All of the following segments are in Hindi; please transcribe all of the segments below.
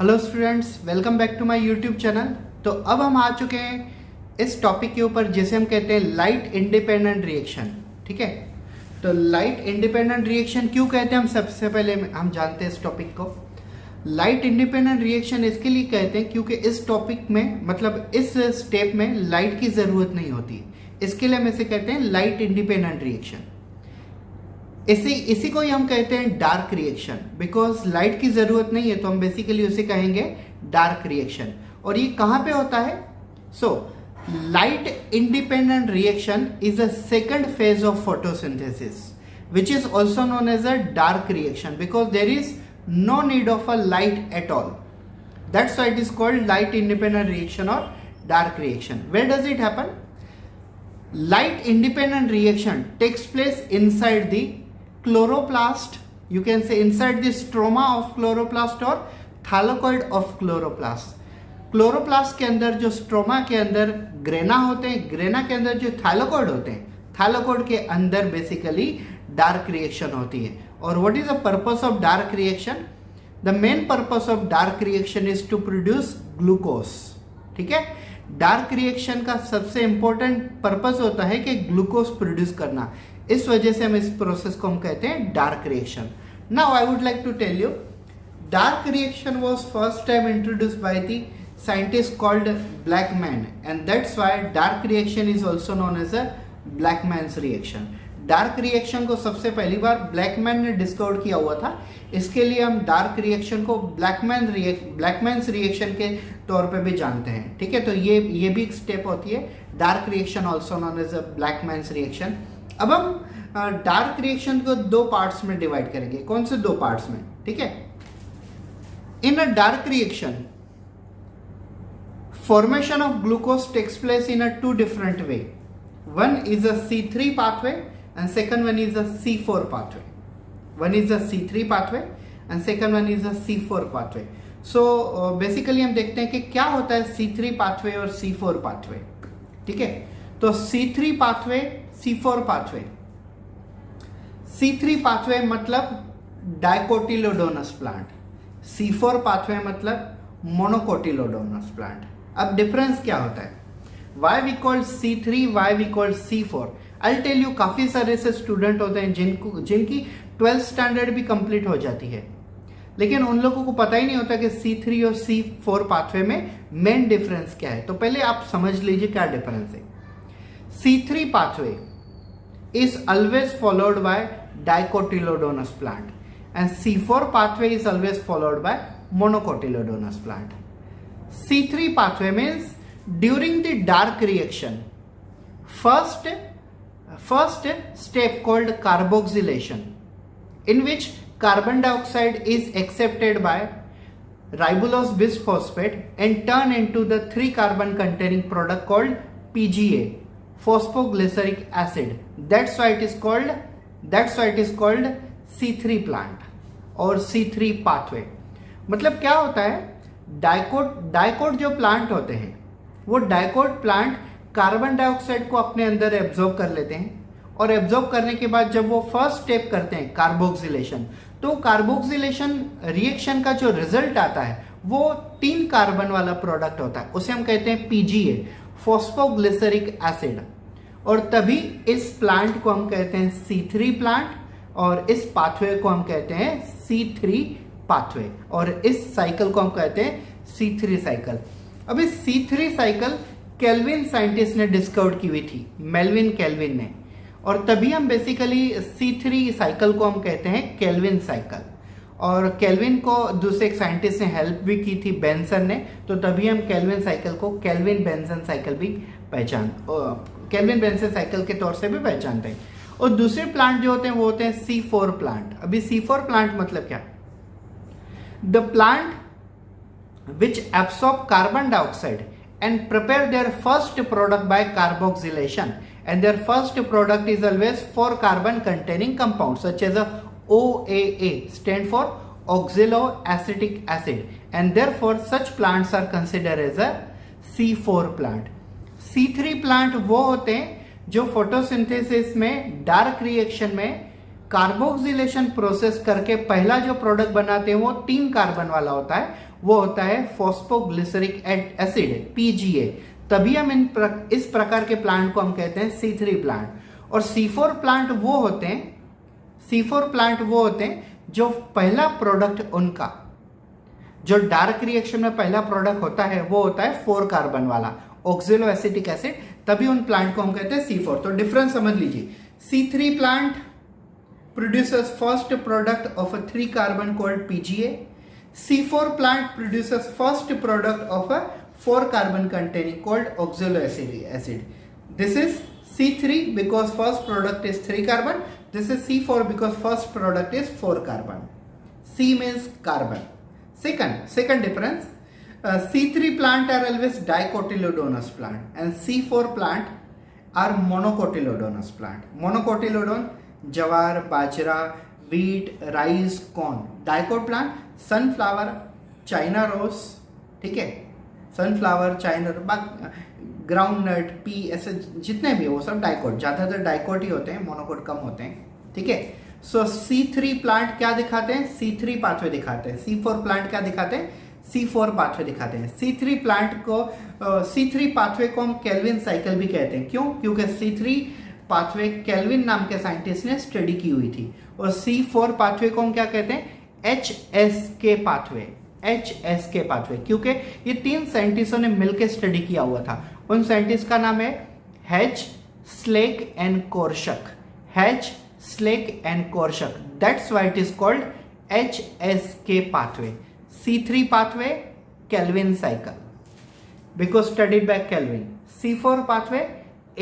Hello students, welcome back to my YouTube channel. तो अब हम आ चुके हैं इस टॉपिक के ऊपर जिसे हम कहते हैं लाइट इंडिपेंडेंट रिएक्शन। ठीक है, तो लाइट इंडिपेंडेंट रिएक्शन क्यों कहते हैं, हम सबसे पहले हम जानते हैं इस टॉपिक को। लाइट इंडिपेंडेंट रिएक्शन इसके लिए कहते हैं क्योंकि इस टॉपिक में मतलब इस स्टेप में लाइट की ज़रूरत नहीं होती, इसके लिए हम इसे कहते हैं लाइट इंडिपेंडेंट रिएक्शन। इसी को ही हम कहते हैं डार्क रिएक्शन, बिकॉज लाइट की जरूरत नहीं है तो हम बेसिकली उसे कहेंगे डार्क रिएक्शन। और ये कहां पे होता है? So light independent reaction is a second phase of photosynthesis which is also known as a dark reaction because there is no need of a light at all. That's why it is called light independent reaction or dark reaction. Where does it happen? Light independent reaction takes place inside the chloroplast, you can say inside the stroma of chloroplast or thylakoid of chloroplast. Chloroplast के अंदर जो स्ट्रोमा के अंदर ग्रेना होते हैं, ग्रेना के अंदर जो थाइलाकोइड होते हैं, थाइलाकोइड के अंदर बेसिकली डार्क रिएक्शन होती है। और what is the purpose of dark reaction? The main purpose of dark reaction is to produce glucose. ठीक है, डार्क रिएक्शन का सबसे इंपॉर्टेंट पर्पस होता है कि ग्लूकोज प्रोड्यूस करना। इस वजह से हम इस प्रोसेस को हम कहते हैं dark reaction. Now I would like to tell you, dark reaction was first time introduced by the scientist called Blackman, and that's why dark reaction is also known as a Blackman's reaction. Dark reaction को सबसे पहली बार ब्लैकमैन ने डिस्कवर किया हुआ था, इसके लिए हम डार्क रिएक्शन को ब्लैकमैन्स रिएक्शन के तौर पे भी जानते हैं। ठीक है, तो ये भी एक स्टेप होती है, dark reaction also known as a Blackman's reaction. अब हम डार्क रिएक्शन को दो पार्ट्स में डिवाइड करेंगे। कौन से दो पार्ट्स में? ठीक है, in a dark reaction formation of glucose takes place in a two different way. One is a C3 pathway and second one is a C4 pathway. One is a C3 pathway and second one is a C4 pathway. So basically हम देखते हैं कि क्या होता है C3 pathway और C4 pathway. ठीक है, तो C3 pathway, C4 pathway. C3 pathway मतलब डाइकोटिलोडोनस प्लांट, C4 pathway मतलब मोनोकोटिलोडोनस प्लांट। अब डिफरेंस क्या होता है? Why we called C3, why we called C4? I tell you, काफी सारे से स्टूडेंट होते हैं जिनकी 12th स्टैंडर्ड भी कंप्लीट हो जाती है, लेकिन उन लोगों को पता ही नहीं होता कि C3 और C4 पाथवे में मेन डिफरेंस क्या है। तो पहले आप समझ लीजिए क्या डिफरेंस है। C3 pathway is always followed by dicotyledonous plant and C4 pathway is always followed by monocotyledonous plant. C3 pathway means during the dark reaction, first step called carboxylation, in which carbon dioxide is accepted by ribulose bisphosphate and turn into the 3 carbon containing product called PGA, phosphoglyceric acid. That's why it is called C3 plant और C3 pathway। मतलब क्या होता है, डाइकोट जो प्लांट होते हैं वो डाइकोट प्लांट कार्बन डाइऑक्साइड को अपने अंदर एब्जॉर्ब कर लेते हैं और एब्जॉर्ब करने के बाद जब वो फर्स्ट स्टेप करते हैं कार्बोक्सिलेशन, तो कार्बोक्सिलेशन रिएक्शन का जो रिजल्ट आता है वो 3 कार्बन वाला प्रोडक्ट होता है, उसे हम कहते हैं PGA, फॉस्फोग्लिसरिक एसिड। और तभी इस प्लांट को हम कहते हैं C3 प्लांट और इस पाथवे को हम कहते हैं C3 पाथवे और इस साइकिल को हम कहते हैं C3 साइकिल। अब इस C3 साइकिल केल्विन साइंटिस्ट ने डिस्कवर की हुई थी, मेल्विन केल्विन ने, और तभी हम बेसिकली C3 साइकिल को हम कहते हैं केल्विन साइकिल। और केल्विन को दूसरे एक साइंटिस्ट ने हेल्प भी की थी, बेंसन ने, तो तभी हम केल्विन साइकिल को केल्विन बेंसन साइकिल भी केल्विन बेंसन साइकिल के तौर से भी पहचानते हैं। और दूसरे प्लांट जो होते हैं वो होते हैं C4 प्लांट। अभी C4 प्लांट मतलब क्या? The plant which absorb carbon dioxide and prepare their first product by carboxylation, and their first product is always 4 carbon containing compounds such as a OAA, stand for oxaloacetic acid, and therefore such plants are considered as a C4 plant. C3 plant वो होते हैं जो फोटोसिंथेसिस में डार्क रिएक्शन में कार्बोक्सिलेशन प्रोसेस करके पहला जो प्रोडक्ट बनाते हैं वो 3 कार्बन वाला होता है, वो होता है फॉस्फोग्लिसरिक एसिड पीजीए। तभी हम इस प्रकार के प्लांट को हम कहते हैं C3 प्लांट। और C4 प्लांट वो होते हैं जो पहला प्रोडक्ट उनका जो डार्क रिएक्शन में पहला प्रोडक्ट होता है वो होता है 4 कार्बन वाला ऑक्सिलो एसिटिक एसिड, तभी उन प्लांट को हम कहते हैं C4। तो डिफरेंस समझ लीजिए, C3 plant produces first product of a 3 carbon called PGA. C4 plant produces first product of a 4 carbon containing called oxaloacetic acid. This is C3 because first product is 3 carbon. This is C4 because first product is 4 carbon. C means carbon. Second difference, C3 plant are always dicotyledonous plant and C4 plant are monocotyledonous plant. Monocotyledon jowar, bajra, wheat, rice, corn. Dicot plant sunflower, China rose, ठीक है, सनफ्लावर, चाइना, ग्राउंडनट, पी, ऐसे जितने भी वो सब डाइकोट, ज्यादातर डाइकोट ही होते हैं, मोनोकोट कम होते हैं, ठीक है। सो C3 प्लांट क्या दिखाते हैं? C3 पाथवे दिखाते हैं। C4 प्लांट क्या दिखाते हैं? C4 पाथवे दिखाते हैं। C3 प्लांट को C3 पाथवे को हम केल्विन साइकिल भी कहते हैं। क्यों? क्योंकि C3 पाथवे केल्विन नाम के साइंटिस्ट ने स्टडी की हुई थी। और C4 पाथवे को हम क्या कहते हैं? HSK पाथवे, HSK पाथवे, क्योंकि ये 3 साइंटिस्टों ने मिलकर स्टडी किया हुआ था। उन साइंटिस्ट का नाम है H, Slack and Kortschak, H, Slack and Kortschak, that's why it is called HSK pathway. C3 pathway Calvin cycle because studied by Calvin. C4 pathway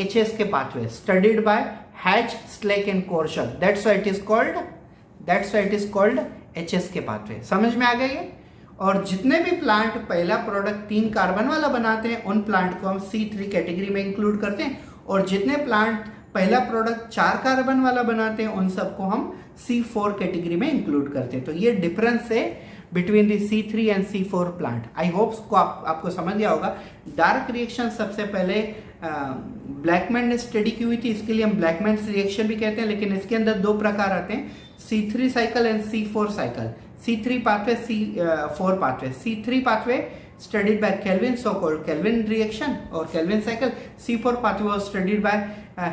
HSK pathway studied by Hatch, Slake and Korshak. That's why it is called HSK pathway. समझ में आ गई है? और जितने भी प्लांट पहला प्रोडक्ट 3 कार्बन वाला बनाते हैं उन प्लांट को हम C3 कैटेगरी में इंक्लूड करते हैं, और जितने प्लांट पहला प्रोडक्ट 4 कार्बन वाला बनाते हैं उन सबको हम C4 कैटेगरी में इंक्लूड करते हैं। तो ये डिफरेंस है between the C3 and C4 plant. I hope आपको समझ गया होगा। डार्क रिएक्शन सबसे पहले ब्लैकमैन ने स्टडी की हुई थी, इसके लिए हम ब्लैकमैन रिएक्शन भी कहते हैं, लेकिन इसके अंदर 2 प्रकार आते हैं, C3 cycle and C4 cycle. C3 pathway, C4 pathway. C3 pathway studied by Kelvin, so called Kelvin reaction or Kelvin cycle. C4 pathway was studied by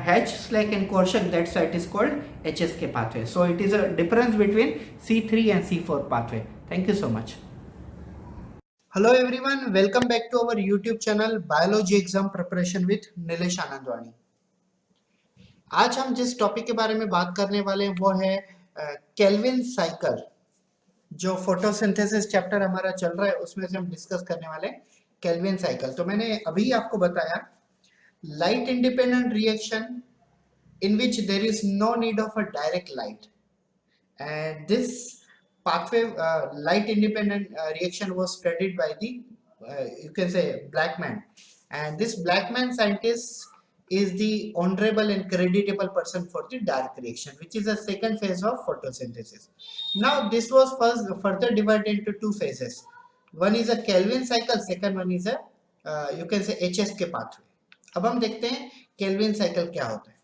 Hatch, Slake and Korshak, that's why it is called HSK pathway. So it is a difference between C3 and C4 pathway. Thank you so much. Hello everyone, welcome back to our YouTube channel Biology Exam Preparation with Nilesh Anandwani. आज हम जिस टॉपिक के बारे में बात करने वाले हैं वो है केल्विन साइकिल। जो फोटोसिंथेसिस चैप्टर हमारा चल रहा है उसमें से हम डिस्कस करने वाले हैं केल्विन साइकिल। तो मैंने अभी आपको बताया light independent reaction in which there is no need of a direct light, and this pathway light independent reaction was studied by the you can say Blackman, and this Blackman scientist is the honorable and creditable person for the dark reaction, which is a second phase of photosynthesis. Now this was further divided into 2 phases. One is a Kelvin cycle, second one is a you can say HSK pathway. अब हम देखते हैं Kelvin cycle क्या होता है।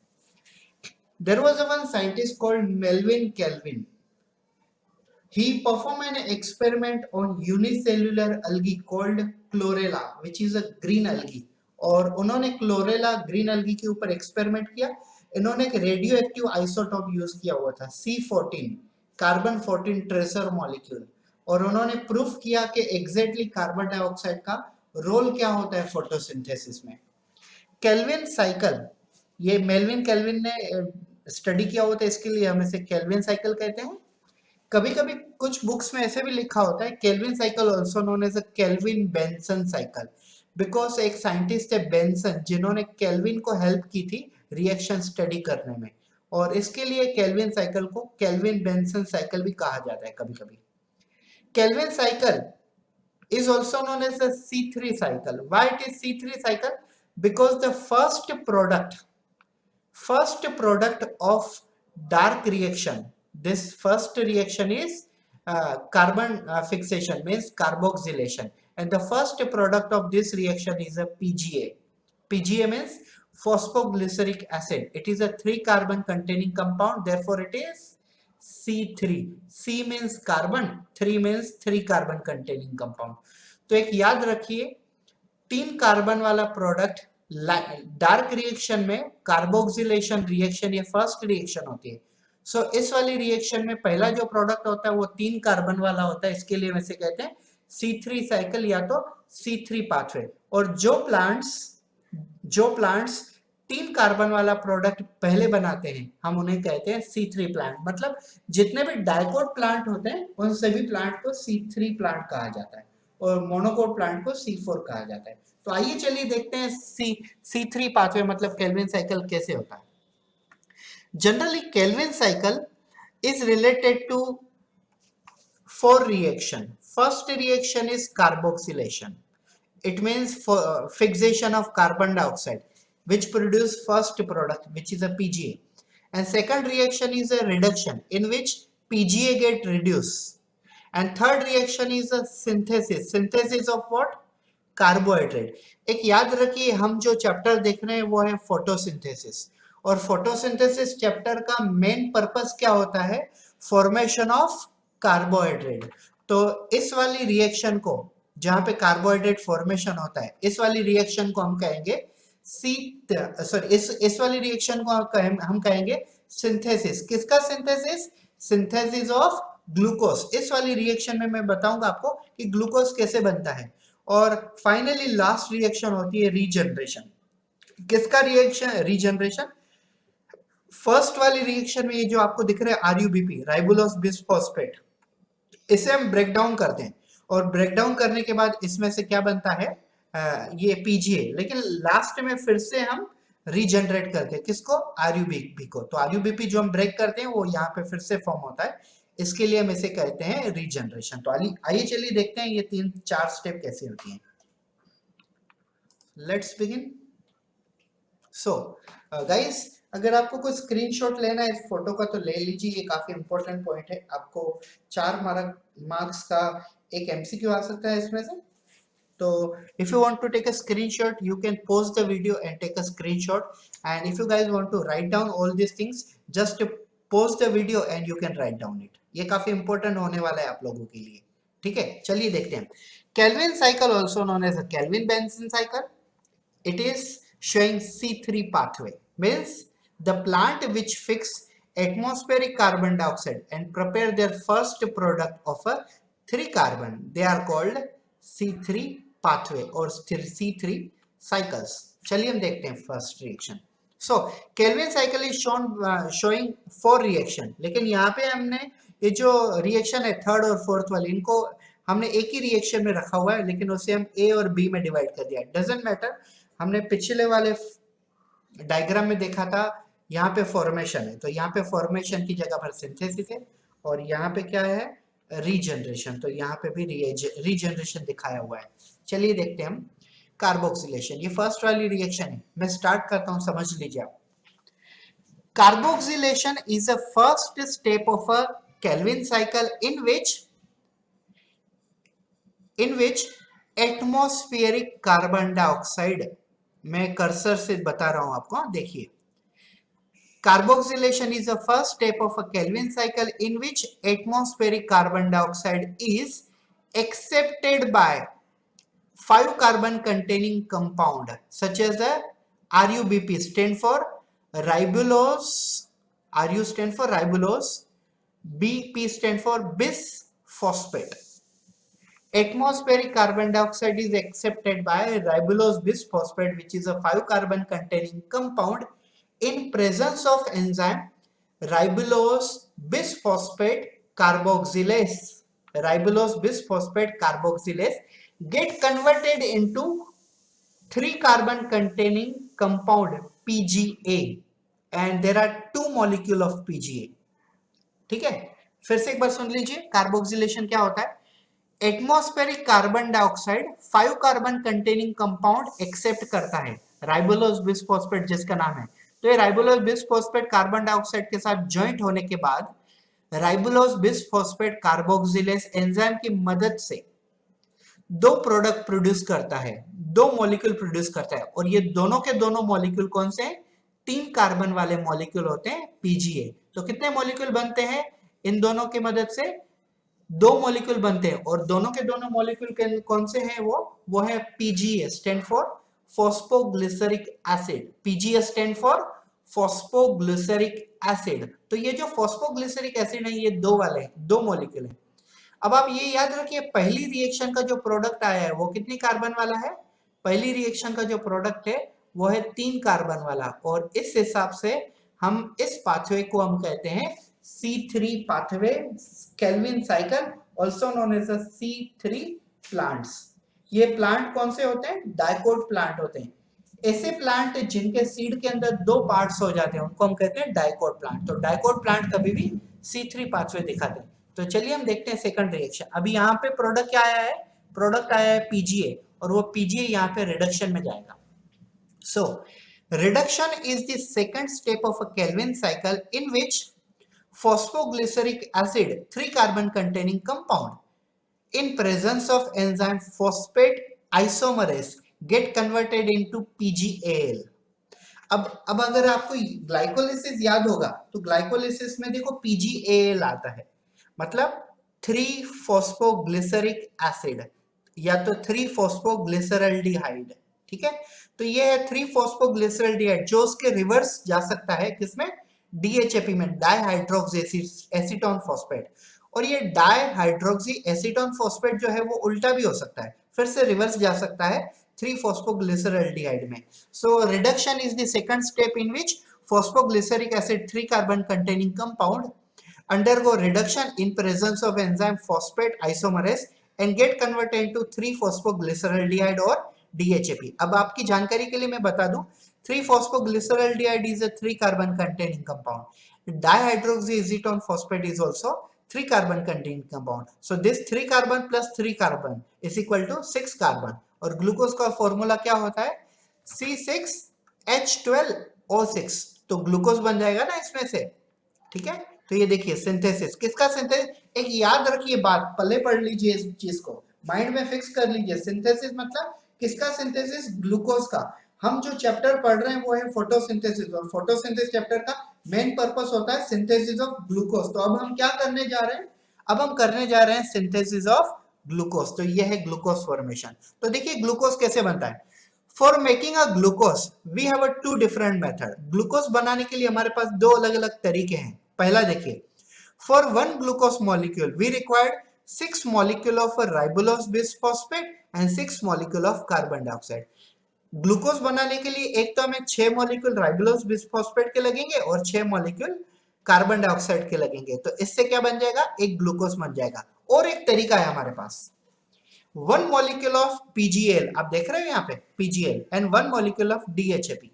There was a one scientist called Melvin Kelvin. He performed an experiment on unicellular algae called chlorella, which is a green algae. और उन्होंने क्लोरेला ग्रीन algae के ऊपर एक्सपेरिमेंट किया। इन्होंने एक रेडियो एक्टिव आइसोटोप यूज किया हुआ था, C14, कार्बन 14 ट्रेसर मॉलिक्यूल, और उन्होंने प्रूफ किया कि एग्जैक्टली कार्बन डाइऑक्साइड का रोल क्या होता है फोटोसिंथेसिस में। केल्विन साइकिल, ये मेल्विन केल्विन ने स्टडी किया हुआ था, इसके लिए हम इसे केल्विन साइकिल कहते हैं। कभी कभी कुछ बुक्स में ऐसे भी लिखा होता है Calvin cycle also known as a Calvin Benson cycle, because एक साइंटिस्ट है बेंसन जिन्होंने केल्विन को हेल्प की थी रिएक्शन स्टडी करने में, और इसके लिए केल्विन साइकिल को केल्विन बेंसन साइकिल भी कहा जाता है कभी कभी। Calvin cycle is also known as the C3 cycle. Why it is C3 cycle? Because the first product of dark reaction, this first reaction is carbon fixation, means carboxylation, and the first product of this reaction is a PGA. PGA means phosphoglyceric acid. It is a 3 carbon containing compound, therefore it is C3, C means carbon, 3 means 3 carbon containing compound. तो एक याद रखिए, 3 कार्बन वाला प्रोडक्ट डार्क रिएक्शन में कार्बोक्सिलेशन रिएक्शन, ये फर्स्ट रिएक्शन होती है। सो इस वाली रिएक्शन में पहला जो प्रोडक्ट होता है वो 3 कार्बन वाला होता है, इसके लिए वैसे कहते हैं C3 साइकिल या तो C3 पाथवे। और जो प्लांट्स 3 कार्बन वाला प्रोडक्ट पहले बनाते हैं हम उन्हें कहते हैं C3 प्लांट। मतलब जितने भी डाइकोट प्लांट होते हैं उन सभी प्लांट को C3 प्लांट कहा जाता है और मोनोकोट प्लांट को C4 कहा जाता है। तो आइए चलिए देखते हैं C3 पाथवे मतलब केल्विन साइकिल कैसे होता है। Generally kelvin cycle is related to 4 reaction. First reaction is carboxylation. It means fixation of carbon dioxide, which produce first product, which is a PGA. And second reaction is a reduction, in which PGA get reduced. And third reaction is a synthesis. Synthesis of what? Carbohydrate. एक याद रखिए, हम जो चैप्टर देख रहे हैं वो है फोटोसिंथेसिस, और फोटोसिंथेसिस चैप्टर का मेन पर्पस क्या होता है? Formation of carbohydrate. तो इस वाली रिएक्शन को, जहां पे कार्बोहाइड्रेट फॉर्मेशन होता है, इस वाली रिएक्शन को हम कहेंगे इस वाली रिएक्शन को हम कहेंगे सिंथेसिस। किसका सिंथेसिस? Synthesis of glucose. इस वाली रिएक्शन में मैं बताऊंगा आपको कि ग्लूकोज कैसे बनता है। और फाइनली लास्ट रिएक्शन होती है रीजनरेशन। किसका रिएक्शन? रीजनरेशन। फर्स्ट वाली रिएक्शन में ये जो आपको दिख रहा है RUBP, राइबोलोस बिस्फॉस्फेट, इसे हम ब्रेक डाउन करते हैं और ब्रेक डाउन करने के बाद इसमें से क्या बनता है? ये PGA। लेकिन लास्ट में फिर से हम रीजनरेट करते हैं किसको? RUBP को। तो RUBP जो हम ब्रेक करते हैं वो यहाँ पे फिर से फॉर्म होता है, इसके लिए हम इसे कहते हैं रीजनरेशन। तो आइए चलिए देखते हैं ये 3-4 स्टेप कैसे होती हैं। Let's begin. सो गाइस, अगर आपको कोई स्क्रीनशॉट लेना है इस फोटो का तो ले लीजिए, ये काफी इंपॉर्टेंट पॉइंट है। आपको 4 मार्क्स का एक MCQ आ सकता है इसमें से। तो if you want to take a screenshot, you can pause the video and take a screenshot. And if you guys want to write down all these things, just pause the video and you can write down it. ये काफी इंपॉर्टेंट होने वाला है आप लोगों के लिए, ठीक है? चलिए देखते हैं। Kelvin cycle, also known as a Kelvin-Benson cycle, it is showing C3 pathway. Means the plant which fix atmospheric carbon dioxide and prepare their first product of a 3 carbon, they are called C3 pathway or C3 cycles. चलिए हम देखते हैं first reaction. So Calvin cycle is showing 4 reaction, लेकिन यहाँ पे हमने ये जो रिएक्शन है थर्ड और फोर्थ वाली, इनको हमने एक ही रिएक्शन में रखा हुआ है, लेकिन उसे हम A और B में डिवाइड कर दिया। Doesn't matter. हमने पिछले वाले डायग्राम में देखा था यहाँ पे फॉर्मेशन है, तो यहाँ पे फॉर्मेशन की जगह पर सिंथेसिस है, और यहाँ पे क्या है? रीजनरेशन। तो यहाँ पे भी रीजनरेशन दिखाया हुआ है। चलिए देखते हैं हम कार्बोक्सिलेशन। ये फर्स्ट वाली रिएक्शन है, मैं स्टार्ट करता हूं, समझ लीजिए आप। Carboxylation is a first step of a Calvin cycle in which atmospheric carbon dioxide, मैं कर्सर से बता रहा हूं आपको, देखिए। Carboxylation is the first step of a Kelvin cycle in which atmospheric carbon dioxide is accepted by 5 carbon containing compound such as the RUBP, stand for ribulose, RU stand for ribulose, BP stand for bisphosphate. Atmospheric carbon dioxide is accepted by ribulose bisphosphate, which is a 5 carbon containing compound. In presence of enzyme ribulose bisphosphate carboxylase, ribulose bisphosphate carboxylase get converted into 3 carbon containing compound PGA, and there are 2 molecule of PGA. ठीक है, फिर से एक बार सुन लीजिए। कार्बोक्सिलेशन क्या होता है? Atmospheric carbon dioxide 5 carbon containing compound accept करता है, राइबोलोज बिस्फोस्फेट जिसका नाम है। तो ये राइबोलोज बिस्फोस्फेट कार्बन डाइऑक्साइड के साथ जॉइंट होने के बाद राइबोलोज बिस्फोस्फेट कार्बोक्सिलेज एंजाइम की मदद से 2 प्रोडक्ट प्रोड्यूस करता है, 2 मॉलिक्यूल प्रोड्यूस करता है, और ये दोनों के दोनों मॉलिक्यूल कौन से हैं? 3 कार्बन वाले मॉलिक्यूल होते हैं, PGA। तो कितने मॉलिक्यूल बनते हैं? इन दोनों की मदद से दो मॉलिक्यूल बनते हैं और दोनों के दोनों मॉलिक्यूल कौन से हैं? वो है PGA, stand for phosphoglyceric acid. PGA stand for phosphoglyceric acid. तो ये जो फॉस्फोग्लिसरिक एसिड है ये दो वाले हैं, दो मॉलिक्यूल हैं। अब आप ये याद रखिए पहली रिएक्शन का जो प्रोडक्ट आया है वो कितनी कार्बन वाला है? पहली रिएक्शन का जो प्रोडक्ट है वो है 3 कार्बन वाला, और इस हिसाब से हम इस पाथवे को हम कहते हैं C3 pathway, Calvin cycle, also known as C3 plants. ये प्लांट कौन से होते हैं? डाइकोट प्लांट होते हैं। ऐसे प्लांट जिनके सीड के अंदर दो पार्ट्स हो जाते हैं उनको हम कहते हैं डाइकोट प्लांट। तो डाइकोट प्लांट कभी भी C3 पाथवे दिखाते हैं। तो चलिए हम देखते हैं सेकंड रिएक्शन। अभी यहाँ पे प्रोडक्ट क्या आया है? प्रोडक्ट आया है पीजीए, और वो पीजीए यहाँ पे रिडक्शन में जाएगा। सो reduction is the second step of a Calvin cycle in which phosphoglyceric acid, 3 carbon containing compound, in presence of enzyme phosphate isomerase get converted into PGAL. अब अगर आपको ग्लाइकोलिसिस याद होगा तो ग्लाइकोलिसिस में देखो PGAL आता है, मतलब 3 फॉस्फोग्लिसरिक एसिड या तो 3 फॉस्फोग्लिसरल्डिहाइड। ठीक है, तो ये है 3 फॉस्फोग्लिसरल्डिहाइड जो उसके रिवर्स जा सकता है किसमें? DHAP में, डाइहाइड्रोक्सी एसीटोन फॉस्फेट। और ये डाइहाइड्रोक्सी एसीटोन फॉस्फेट जो है वो उल्टा भी हो सकता है, फिर से रिवर्स जा सकता है 3 phosphoglyceraldehyde में। So reduction is the second step in which phosphoglyceric acid 3 carbon containing compound undergo reduction in presence of enzyme phosphate isomerase and get converted into 3 phosphoglyceraldehyde or DHAP। अब आपकी जानकारी के लिए मैं बता दूं 3 phosphoglyceraldehyde is a 3 carbon containing compound. Dihydroxyacetone phosphate is also 3 carbon containing compound. So this 3 carbon plus 3 carbon is equal to 6 carbon। और ग्लूकोज का फॉर्मूला क्या होता है? C6H12O6। तो ग्लूकोज बन जाएगा ना इसमें से। ठीक है, तो ये देखिए सिंथेसिस, किसका सिंथेसिस? एक याद रखिए बात, पहले पढ़ लीजिए इस चीज को, माइंड में फिक्स कर लीजिए। सिंथेसिस मतलब किसका सिंथेसिस? ग्लूकोज का। हम जो चैप्टर पढ़ रहे हैं वो है फोटोसिंथेसिस, और फोटोसिंथेसिस चैप्टर का मेन पर्पस होता है सिंथेसिस ऑफ ग्लूकोज। तो अब हम क्या करने जा रहे हैं? अब हम करने जा रहे हैं सिंथेसिस ऑफ ग्लूकोज। तो ये है ग्लूकोज फॉर्मेशन। तो देखिए ग्लूकोज कैसे बनता है। For making a glucose we have a 2 different method. Glucose बनाने के लिए हमारे पास 2 अलग अलग तरीके हैं। पहला देखिए, for 1 glucose molecule we required 6 molecule of ribulose bisphosphate and 6 molecule of carbon dioxide. Glucose बनाने के लिए एक तो हमें 6 मॉलिक्यूल राइबोलोज बिसफॉस्फेट के लगेंगे और 6 मॉलिक्यूल कार्बन डाइऑक्साइड के लगेंगे। तो इससे क्या बन जाएगा? एक ग्लूकोज बन जाएगा। और एक तरीका है हमारे पास, 1 मॉलिक्यूल ऑफ PGL, आप देख रहे हो यहाँ पे PGL, and 1 molecule of DHAP।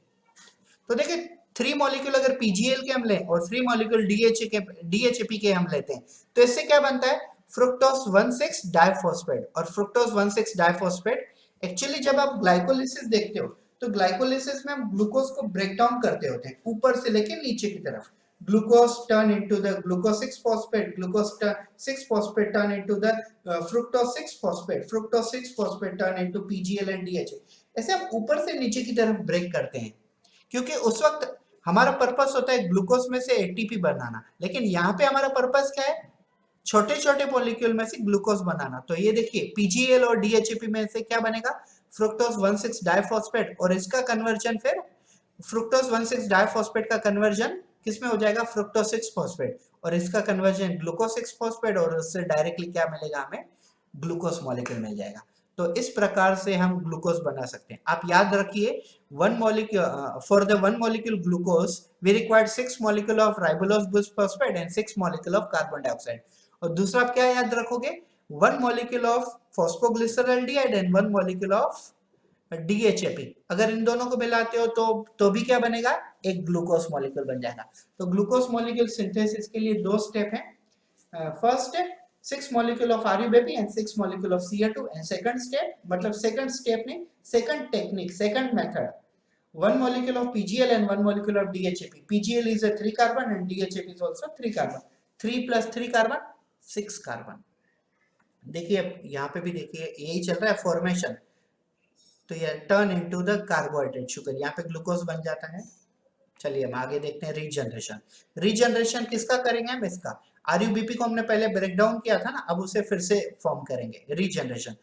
तो देखिए 3 मॉलिक्यूल अगर PGL के हम लें और 3 मॉलिक्यूल DHAP के हम लेते हैं तो इससे क्या बनता है? Fructose 1,6 diphosphate. और फ्रुक्टोज 1,6 डाइफॉस्फेट एक्चुअली जब आप ग्लाइकोलिसिस देखते हो तो ग्लाइकोलिसिस में हम ग्लूकोज को ब्रेक डाउन करते होते हैं ऊपर से लेके नीचे की तरफ। Glucose turn into the glucose 6 phosphate, glucose 6 phosphate turn into the fructose 6 phosphate, fructose 6 phosphate turn into PGL and DHA। ऐसे हम ऊपर से नीचे की तरफ ब्रेक करते हैं क्योंकि उस वक्त हमारा पर्पस होता है ग्लूकोज में से ATP बनाना, लेकिन यहाँ पे हमारा पर्पस क्या है? छोटे छोटे मॉलिक्यूल में से ग्लूकोज बनाना। तो ये देखिए PGL और DHAP में से क्या बनेगा? फ्रुक्टोज 1,6 डाइफॉस्फेट, और इसका कन्वर्जन फिर फ्रुक्टोज 1,6 डाइफॉस्फेट का कन्वर्जन किसमें हो जाएगा? फ्रुक्टोज 6 फॉस्फेट, और इसका कन्वर्जन ग्लूकोज 6 फॉस्फेट, और उससे डायरेक्टली क्या मिलेगा हमें? ग्लूकोज मॉलिक्यूल मिल जाएगा। तो इस प्रकार से हम ग्लूकोज बना सकते हैं। आप याद रखिए 1 molecule for the 1 molecule glucose we required 6 molecule of ribulose bisphosphate and 6 molecule of carbon dioxide। और दूसरा आप क्या याद रखोगे? 1 molecule of phosphoglyceraldehyde and 1 molecule of DHAP। अगर इन दोनों को मिलाते हो तो भी क्या बनेगा? एक ग्लूकोज मॉलिक्यूल बन जाएगा। तो ग्लूकोज मॉलिक्यूल सिंथेसिस के लिए 2 स्टेप हैं। First 6 molecule of RUBP and 6 molecule of Ca2, and second step मतलब second step नहीं, second technique, second method, 1 molecule of PGL and 1 molecule of DHAP। PGL is a 3 carbon and DHAP is also 3 carbon। 3 plus 3 carbon 6 carbon। देखिए यहाँ पे भी देखिए यही चल रहा है फॉर्मेशन। तो ये turn into the carbohydrate sugar, यहाँ पे ग्लूकोज बन जाता है। चलिए हम आगे देखते हैं रीजनरेशन। रीजनरेशन किसका करेंगे हम? इसका। आरयूबीपी को हमने पहले ब्रेक डाउन किया था ना, अब उसे फिर से फॉर्म करेंगे, regeneration.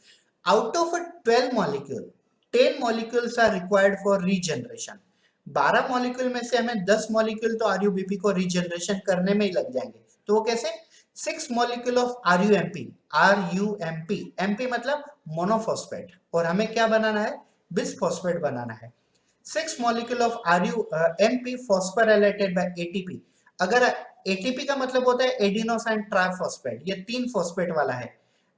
Out of 12 molecule 10 molecules are required for regeneration. 12 molecule में से हमें 10 मॉलिक्यूल तो आरयूबीपी को रीजनरेशन करने में ही लग जाएंगे। तो वो कैसे? 6 मॉलिक्यूल ऑफ आरयूएमपी, एमपी मतलब मोनोफॉस्फेट, और हमें क्या बनाना है? बिसफॉस्फेट बनाना है। 6 molecule of RUMP phosphorylated by ATP। अगर ATP का मतलब होता है एडिनोसाइन ट्राइफॉस्फेट, ये 3 फॉस्फेट वाला है।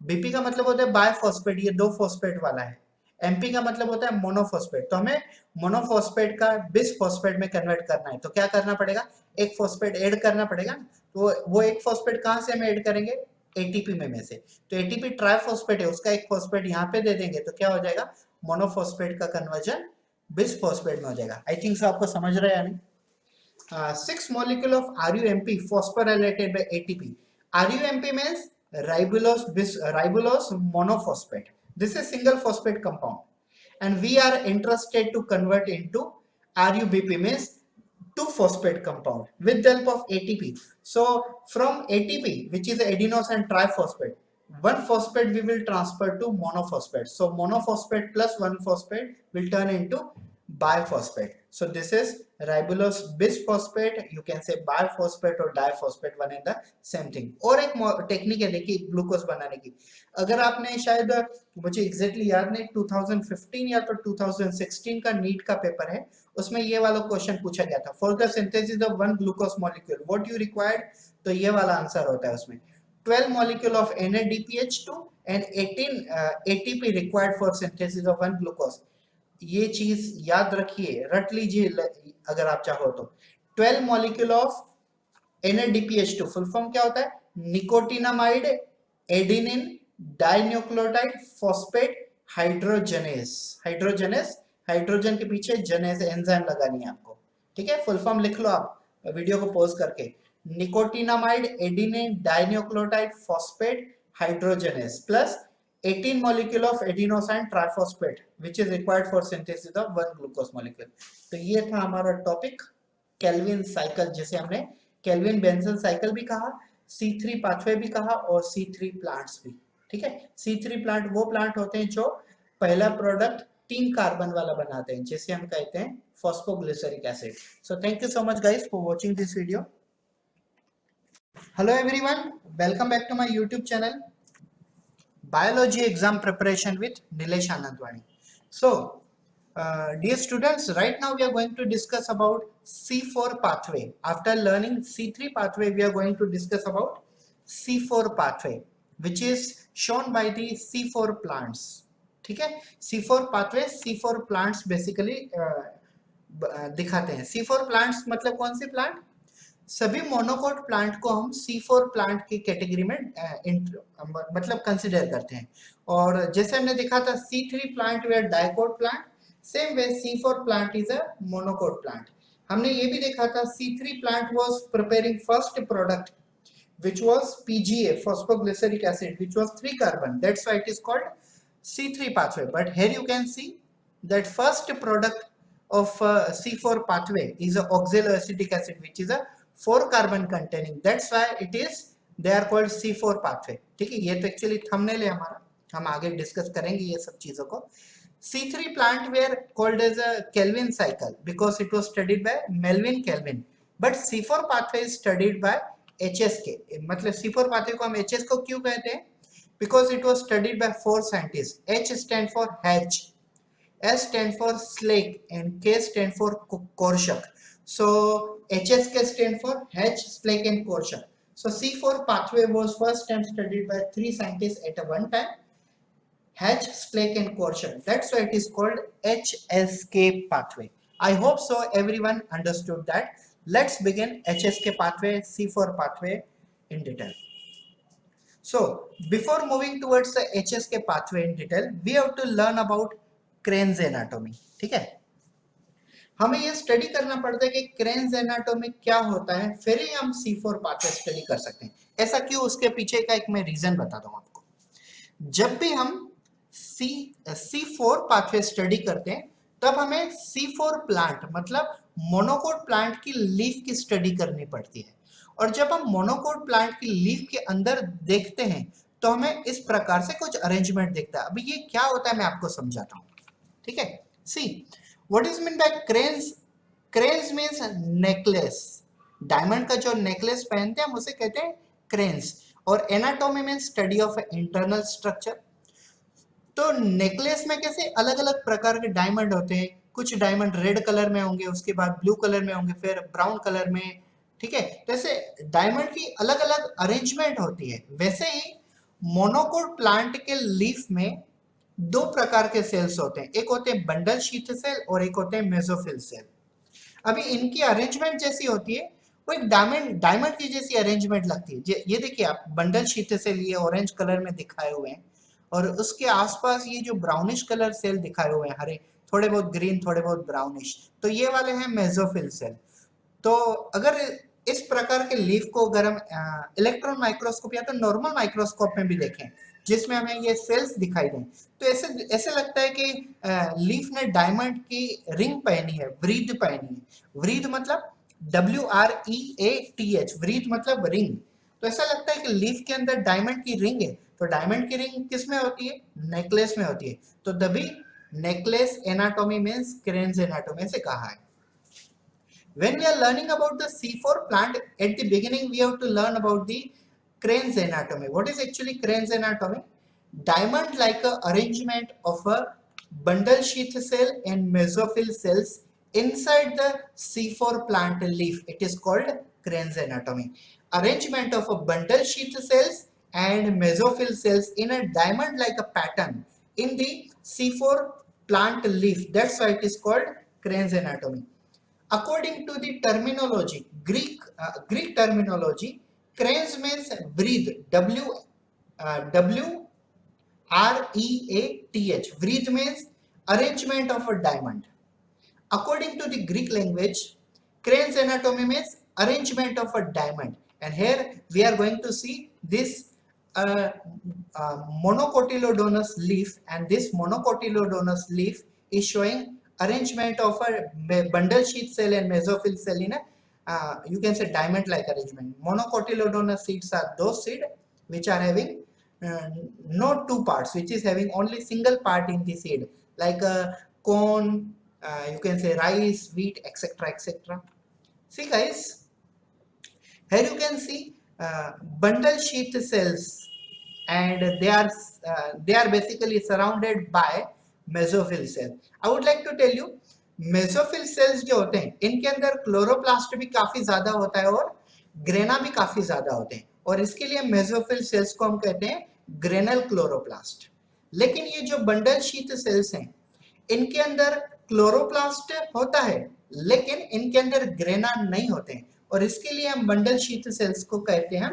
BP का मतलब होता है बायफॉस्फेट, ये 2 फॉस्फेट वाला है। MP का मतलब होता है मोनोफॉस्फेट। तो हमें मोनोफॉस्फेट का बिसफॉस्फेट में कन्वर्ट करना है, तो क्या करना पड़ेगा? एक फॉस्फेट ऐड करना पड़ेगा। तो वो एक फॉस्फेट कहां से हम ऐड करेंगे? ATP में से। तो ATP ट्राइफॉस्फेट है, उसका एक फॉस्फेट यहाँ पे दे देंगे, तो क्या हो जाएगा? मोनोफॉस्फेट का कन्वर्जन बिसफॉस्फेट में हो जाएगा। आई थिंक सो आपको समझ रहा है या नहीं? 6 molecule of RUMP phosphorylated by ATP। RUMP means ribulose monophosphate. This is single phosphate compound, and we are interested to convert into RUBP means 2 phosphate compound with the help of ATP. So from ATP, which is adenosine triphosphate, one phosphate we will transfer to monophosphate. So monophosphate plus one phosphate will turn into biphosphate. So this is ribulose bisphosphate, you can say biphosphate or diphosphate, one and the same thing. और एक टेक्निक है देखिए ग्लूकोज बनाने की। अगर आपने शायद, मुझे एग्जैक्टली याद नहीं, 2015 या तो 2016 का नीट का पेपर है, उसमें ये वाला क्वेश्चन पूछा गया था। For the synthesis of one glucose molecule what you required, तो ये वाला आंसर होता है उसमें। 12 molecule of NADPH2 and 18 ATP required for synthesis of one glucose। ये चीज याद रखिए, रट लीजिए अगर आप चाहो तो। 12 molecule of NADPH2 full form क्या होता है? Nicotinamide adenine dinucleotide phosphate hydrogenase. Hydrogen के पीछे जनेस एंजाइम लगानी है आपको, ठीक है? फुल फॉर्म लिख लो आप वीडियो को पॉज करके। Nicotinamide adenine dinucleotide phosphate hydrogenase plus 18 molecule of adenosine triphosphate which is required for synthesis of one glucose molecule। तो ये था हमारा टॉपिक केल्विन साइकिल, जिसे हमने केल्विन बेंजल साइकिल भी कहा, C3 पाथवे भी कहा और C3 प्लांट्स भी, ठीक है? C3 प्लांट वो प्लांट होते हैं जो पहला प्रोडक्ट 3 कार्बन वाला बनाते हैं, जिसे हम कहते हैं phosphoglyceric acid. So thank you so much guys for watching this video. Hello everyone, welcome back to my YouTube channel Biology Exam Preparation with Nilesh Anandwani। So, dear students, right now we are going to discuss about C4 pathway. After learning C3 pathway, we are going to discuss about C4 pathway, which is shown by the C4 plants। ठीक है? C4 pathway, C4 plants basically दिखाते हैं। C4 plants मतलब कौन सी प्लांट? सभी मोनोकोट प्लांट को हम C4 प्लांट की कैटेगरी में मतलब कंसिडर करते हैं। और जैसे हमने देखा था C3 plant where dicot plant, same way C4 plant is a monocot plant. हमने ये भी देखा था C3 plant was preparing first product which was PGA, phosphoglyceric acid, which was 3 carbon. That's why it is called C3 pathway. But here you can see that first product of C4 pathway is a oxaloacetic acid, which is a 4 carbon containing। That's why it is they are called C4 pathway। ठीक है? ये तो एक्चुअली थंबनेल है हमारा, हम आगे डिस्कस करेंगे ये सब चीजों को। C3 plant were called as a Kelvin cycle because it was studied by Melvin Kelvin, but C4 pathway is studied by HSK। मतलब C4 pathway को हम HS को क्यों कहते हैं? Because it was studied by 4 scientists। H stand for Hatch, S stand for Slake and K stand for Korshak। So HSK stand for Hatch, Slake and Korshak। So C4 pathway was first time studied by 3 scientists at a one time, Hatch, Slake and Korshak। That's why it is called HSK pathway। I hope so everyone understood that। Let's begin HSK pathway, C4 pathway in detail। So before moving towards the HSK pathway in detail, we have to learn about Crane's anatomy। ठीक है? हमें ये स्टडी करना पड़ता है कि क्रेन्स एनाटॉमी क्या होता है, फिर ही हम C4 पाथवे स्टडी कर सकते हैं। ऐसा क्यों, उसके पीछे का एक मैं रीजन बताता हूं आपको। जब भी हम C4 पाथवे स्टडी करते हैं तब हमें C4 प्लांट मतलब मोनोकोट प्लांट की लीफ की स्टडी करनी पड़ती है। और जब हम मोनोकोट प्लांट की लीफ के अंदर देखते हैं तो हमें इस प्रकार से कुछ अरेंजमेंट दिखता है। अभी ये क्या होता है मैं आपको समझाता हूँ, ठीक है। See what is mean by cranes. Cranes means necklace. Diamond का जो नेकलेस पहनते हैं हम उसे कहते हैं क्रेन्स। और anatomy means study of internal structure. तो नेकलेस में कैसे अलग अलग प्रकार के डायमंड होते हैं, कुछ डायमंड रेड कलर में होंगे, उसके बाद ब्लू कलर में होंगे, फिर ब्राउन कलर में, ठीक है। तो ऐसे डायमंड की अलग अलग अरेंजमेंट होती है। वैसे ही मोनोकोट प्लांट के लीफ में दो प्रकार के सेल्स होते हैं, एक होते हैं बंडल शीथ सेल और एक होते हैं मेसोफिल सेल। अभी इनकी अरेंजमेंट जैसी होती है, वो एक डायमंड डायमंड की जैसी अरेंजमेंट लगती है। ये देखिए आप, बंडल शीथ सेल ये ऑरेंज कलर में दिखाए हुए हैं और उसके आसपास ये जो ब्राउनिश कलर सेल दिखाए हुए हैं, हरे, थोड़े बहुत ग्रीन, थोड़े बहुत ब्राउनिश, तो ये वाले हैं मेसोफिल सेल। तो अगर इस प्रकार के लीफ को अगर हम इलेक्ट्रॉन माइक्रोस्कोप या तो नॉर्मल माइक्रोस्कोप में भी देखें जिसमें हमें ये सेल्स दिखाई दें, तो ऐसे ऐसे लगता है कि लीफ ने डायमंड की रिंग पहनी है, व्रीथ पहनी है। व्रीथ मतलब WREATH, व्रीथ मतलब रिंग। तो ऐसा लगता है कि लीफ के अंदर डायमंड की रिंग है। तो डायमंड की रिंग किस में होती है? नेकलेस में होती है। तो तभी necklace anatomy means cranes anatomy से कहा है। When we are learning about the C4 plant, at the beginning we have to learn about the crane's anatomy. What is actually crane's anatomy? Diamond like a arrangement of a bundle sheath cell and mesophyll cells inside the C4 plant leaf. It is called crane's anatomy. Arrangement of a bundle sheath cells and mesophyll cells in a diamond like a pattern in the C4 plant leaf. That's why it is called crane's anatomy. According to the terminology, Greek terminology, cranes means breathe, WREATH. Breathe means arrangement of a diamond. According to the Greek language, crane's anatomy means arrangement of a diamond. And here we are going to see this monocotyledonous leaf, and this monocotyledonous leaf is showing arrangement of a bundle sheath cell and mesophyll cell in a you can say diamond like arrangement. Monocotyledonous seeds are those seeds which are having no two parts, which is having only single part in the seed, like a corn, you can say rice, wheat, etc, etc. See guys, here you can see bundle sheath cells, and they are basically surrounded by mesophyll cell. I would like to tell you, mesophyll cells जो होते हैं इनके अंदर क्लोरोप्लास्ट भी काफी ज्यादा होता है और ग्रेना भी काफी ज्यादा होते हैं, और इसके लिए मेसोफिल सेल्स को हम कहते हैं ग्रेनल क्लोरोप्लास्ट। लेकिन ये जो बंडल शीथ सेल्स हैं इनके अंदर क्लोरोप्लास्ट होता है लेकिन इनके अंदर ग्रेना नहीं होते हैं, और इसके लिए हम बंडल शीथ सेल्स को कहते हैं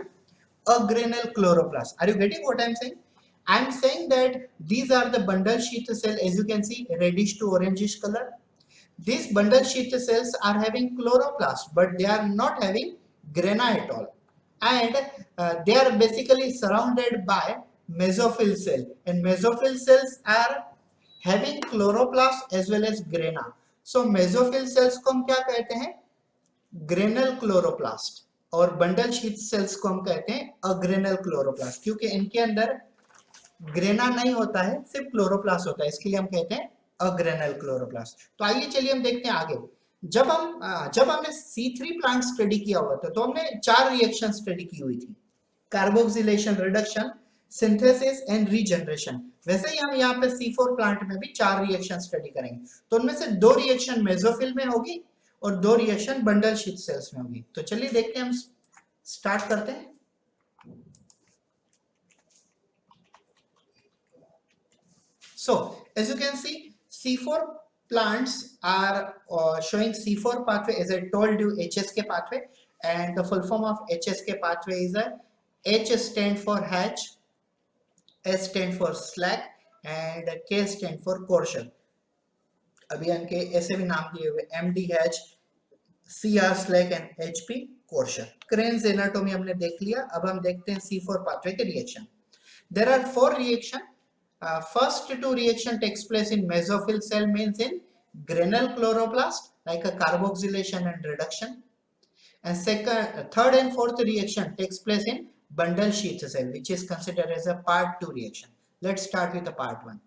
agranal chloroplast. Are you getting what I am saying? I am saying that these are the bundle sheath cell, as you can see, reddish to orangish color. These bundle sheath cells are having chloroplast, but they are not having grana at all, and they are basically surrounded by mesophyll cell, and mesophyll cells are having chloroplast as well as grana. So mesophyll cells को हम क्या कहते हैं? ग्रेनल क्लोरोप्लास्ट, और बंडल शीथ सेल्स को हम कहते हैं अग्रेनल क्लोरोप्लास्ट, क्योंकि इनके अंदर ग्रेना नहीं होता है, सिर्फ क्लोरोप्लास्ट होता है, इसके लिए हम कहते हैं अग्रेनल क्लोरोप्लास्ट। तो आइए चलिए हम देखते हैं आगे। जब हमने C3 प्लांट स्टडी किया हुआ था तो हमने 4 रिएक्शन स्टडी की हुई थी, carboxylation, reduction, synthesis and regeneration. वैसे ही हम यहाँ पे C4 प्लांट में भी 4 रिएक्शन स्टडी करेंगे। तो उनमें से 2 रिएक्शन मेसोफिल में होगी और 2 रिएक्शन बंडल शीथ सेल्स में होगी। तो चलिए देखते हैं, हम स्टार्ट करते हैं। So as you can see, C4 plants are showing C4 pathway, as I told you, HSK pathway, and the full form of HSK pathway is a H stand for hatch, S stand for slack, and K stand for courser. अभी इनके ऐसे भी नाम दिए हुए, MDH, CR slack and HP courser. Cranes anatomy हमने देख लिया, अब हम देखते हैं C4 pathway के reaction. There are 4 reactions. First 2 reaction takes place in mesophyll cell, means in granule chloroplast, like a carboxylation and reduction. And third and fourth reaction takes place in bundle sheath cell, which is considered as a part 2 reaction. Let's start with the part 1.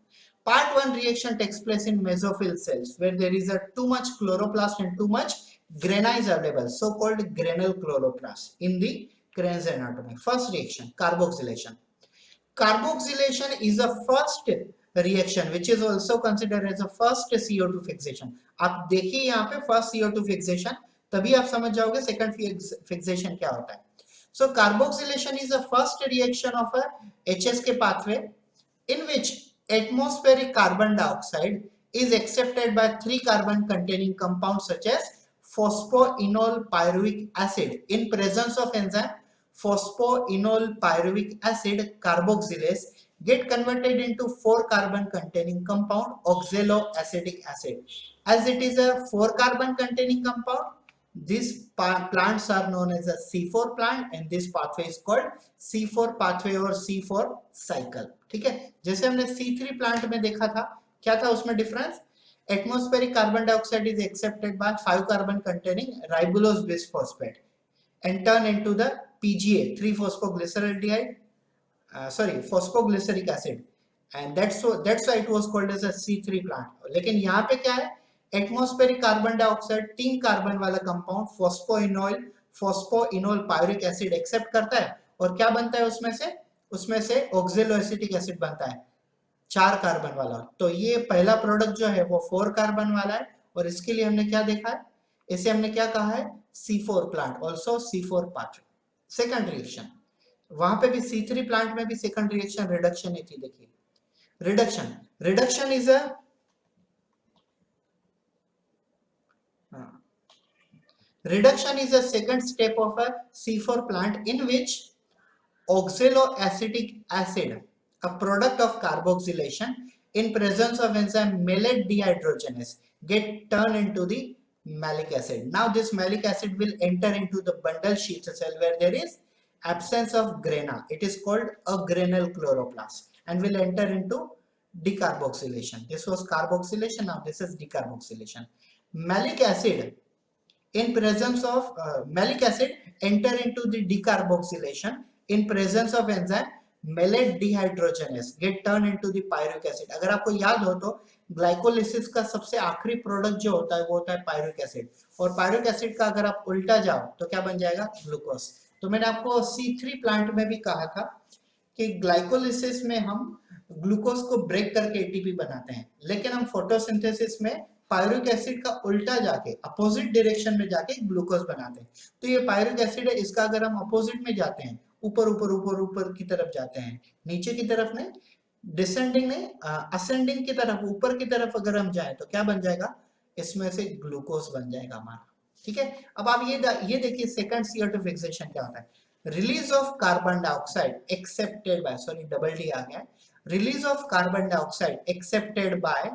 Part 1 reaction takes place in mesophyll cells, where there is a too much chloroplast and too much grana is available, so called granule chloroplast in the Crane's anatomy. First reaction, carboxylation. Carboxylation is a first reaction which is also considered as a first CO2 fixation. आप देखिए यहाँ पे first CO2 fixation, तभी आप समझ जाओगे second fixation क्या होता है. So carboxylation is the first reaction of a HSK pathway in which atmospheric carbon dioxide is accepted by 3 carbon containing compounds such as phosphoenol pyruvic acid. In presence of enzyme phosphoenol pyruvic acid carboxylase get converted into 4 carbon containing compound oxaloacetic acid. As it is a 4 carbon containing compound, these plants are known as a C4 plant and this pathway is called C4 pathway or C4 cycle. ठीक है, जैसे हमने C3 प्लांट में देखा था, क्या था उसमें difference? Atmospheric carbon dioxide is accepted by 5 carbon containing ribulose bisphosphate and turn into the PGA 3-phosphoglyceraldehyde, phosphoglyceric acid, and that's why it was called as a C3 plant. लेकिन यहाँ पे क्या है? एटमॉस्फेरिक कार्बन डाइऑक्साइड 3 कार्बन वाला compound phosphoenol pyruvic acid accept करता है और क्या बनता है उसमें से ऑक्सैलोएसिटिक एसिड बनता है 4 कार्बन वाला. तो ये पहला प्रोडक्ट जो है वो 4 कार्बन वाला है और इसके लिए हमने क्या देखा है? इसे हमने क्या कहा है? C4 plant, also C4 pathway. Second reaction, वहां पे भी C3 प्लांट में भी सेकंड रिएक्शन रिडक्शन ही थी. देखिए reduction is a reduction is a second step of a C4 plant in which oxaloacetic acid, a product of carboxylation, in presence of enzyme malate dehydrogenase, get turned into the malic acid. Now this malic acid will enter into the bundle sheath cell where there is absence of grana. It is called a granule chloroplast and will enter into decarboxylation. This was carboxylation, now this is decarboxylation. Malic acid in presence of malic acid enter into the decarboxylation in presence of enzyme malate dehydrogenase get turned into the pyruvic acid. अगर आपको याद हो तो ग्लाइकोलिसिस का सबसे आखिरी प्रोडक्ट जो होता है वो होता है पायरुविक एसिड और पायरुविक एसिड का अगर आप उल्टा जाओ तो क्या बन जाएगा? ग्लूकोज. तो मैंने आपको C3 प्लांट में भी कहा था कि ग्लाइकोलिसिस में हम ग्लूकोज को ब्रेक करके ATP बनाते हैं, लेकिन हम फोटोसिंथेसिस में पायरुविक एसिड का उल्टा जाके अपोजिट डायरेक्शन में जाके ग्लूकोज बनाते हैं. तो ये पायरुविक एसिड है, इसका अगर हम अपोजिट में जाते हैं, ऊपर की तरफ जाते हैं, नीचे की तरफ नहीं, डिसेंडिंग नहीं, असेंडिंग की तरफ, ऊपर की तरफ अगर हम जाए तो क्या बन जाएगा? इसमें से ग्लूकोज बन जाएगा हमारा. ठीक है, अब आप ये देखिए सेकंड CO2 फिक्सेशन क्या होता है. Release of carbon dioxide accepted by, sorry double D आ गया, release of carbon dioxide accepted by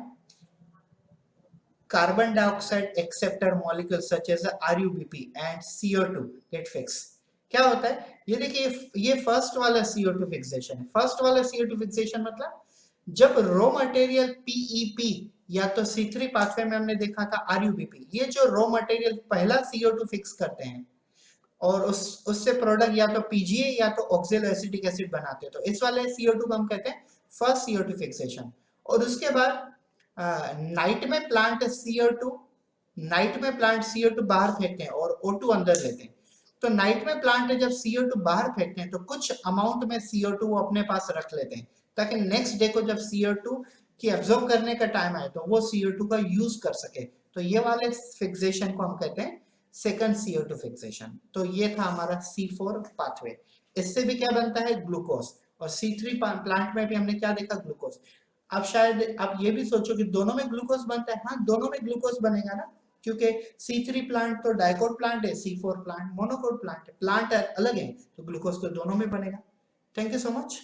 carbon dioxide acceptor molecules such as RUBP and CO2 get fixed. क्या होता है? ये देखिए, ये फर्स्ट वाला CO2 फिक्सेशन है. फर्स्ट वाला CO2 फिक्सेशन मतलब जब रॉ मटेरियल PEP या तो C3 पाथवे में हमने देखा था RUBP, ये जो रॉ मटेरियल पहला CO2 फिक्स करते हैं और उससे प्रोडक्ट या तो PGA या तो ऑक्सैलोएसिटिक एसिड बनाते हैं, तो इस वाले CO2 को हम कहते हैं फर्स्ट CO2 फिक्सेशन. और उसके बाद नाइट में प्लांट CO2 बाहर फेंकते हैं और O2 अंदर लेते हैं. तो नाइट में प्लांट जब CO2 बाहर फेंकते हैं तो कुछ अमाउंट में CO2 वो अपने पास रख लेते हैं ताकि नेक्स्ट डे को जब CO2 की एब्जॉर्ब करने का टाइम आए तो वो CO2 का यूज कर सके. तो ये वाले फिक्सेशन को हम कहते हैं सेकंड CO2 फिक्सेशन. तो ये था हमारा C4 पाथवे. इससे भी क्या बनता है? ग्लूकोज. और C3 प्लांट में भी हमने क्या देखा? ग्लूकोज. अब शायद आप ये भी सोचो कि दोनों में ग्लूकोज बनता है. हाँ, दोनों में ग्लूकोज बनेगा ना, क्योंकि C3 प्लांट तो डाइकोट प्लांट है, C4 प्लांट मोनोकोट प्लांट है. प्लांट अलग है तो ग्लूकोज तो दोनों में बनेगा. Thank you so much.